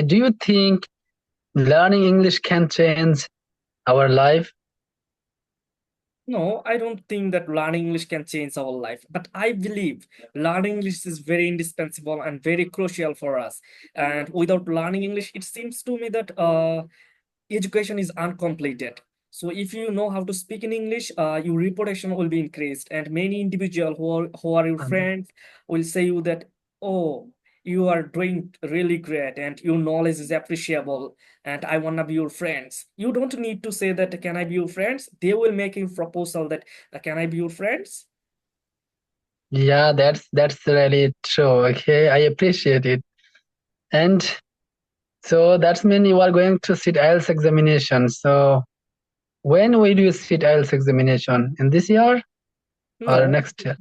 Do you think learning English can change our life? No, I don't think that learning English can change our life, but I believe learning English is very indispensable and very crucial for us. And without learning English, it seems to me that education is uncompleted. So if you know how to speak in English, your reputation will be increased, and many individual who are your Um, friends will say you that, oh, you are doing really great and your knowledge is appreciable and I wanna be your friends. You don't need to say that can I be your friends? They will make a proposal that can I be your friends? Yeah, that's really true. Okay, I appreciate it. And so that's mean you are going to sit IELTS examination. So when will you sit IELTS examination? In this year or No, next year?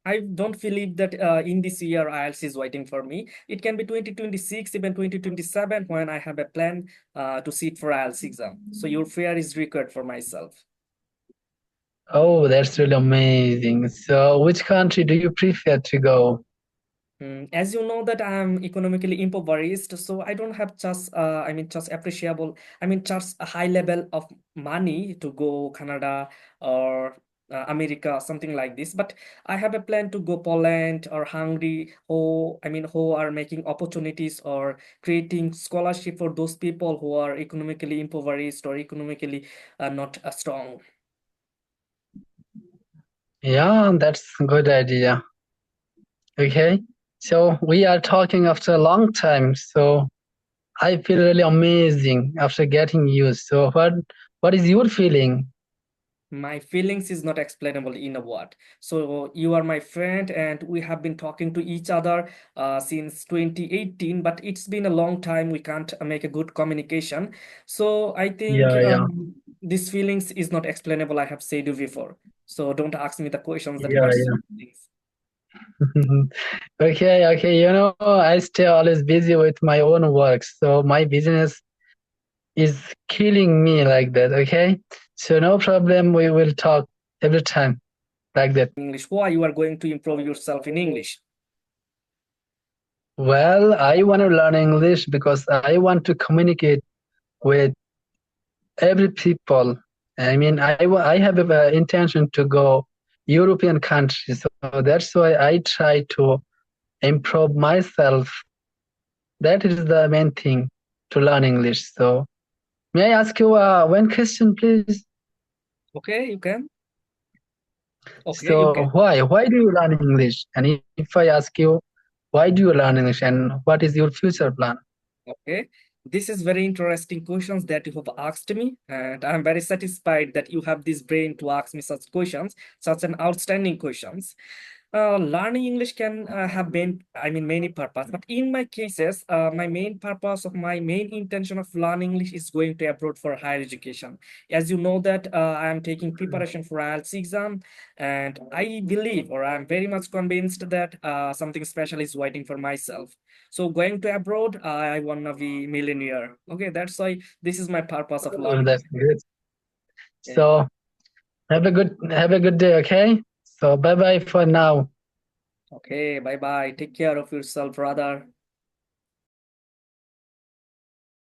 I don't believe that in this year IELTS is waiting for me. It can be 2026, even 2027 when I have a plan to sit for IELTS exam. So your fear is required for myself. Oh, that's really amazing. So which country do you prefer to go? As you know that I'm economically impoverished, so I don't have just just appreciable, just a high level of money to go Canada or America, something like this. But I have a plan to go Poland or Hungary, who are making opportunities or creating scholarship for those people who are economically impoverished or economically not strong. Yeah, that's a good idea. Okay. So we are talking after a long time. So I feel really amazing after getting you. So what is your feeling? My feelings is not explainable in a word. So you are my friend and we have been talking to each other since 2018, but it's been a long time. We can't make a good communication. So I think Yeah, yeah, this feelings is not explainable. I have said you before. So don't ask me the questions that yeah, what's yeah. your feelings. Okay, okay. I stay always busy with my own work, so my business is killing me like that. Okay, so no problem. We will talk every time like that. English. Why you are going to improve yourself in English? Well, I want to learn English because I want to communicate with every people. I have an intention to go European countries, so that's why I try to improve myself. That is the main thing to learn English. So may I ask you one question, please? Okay, you can. Okay, you So can. why do you learn English? And if I ask you, why do you learn English, and what is your future plan? Okay, this is very interesting questions that you have asked me, and I'm very satisfied that you have this brain to ask me such questions, such an outstanding questions. Learning English can have many purpose, but in my cases, my main purpose of my main intention of learning English is going to abroad for higher education. As you know that I am taking preparation for IELTS exam, and I believe, or I'm very much convinced that something special is waiting for myself. So going to abroad, I wanna be millionaire. Okay, that's why this is my purpose of Oh, learning. that's good. Okay, So have a good day, okay? So bye bye for now. okay, bye bye. Take care of yourself, brother.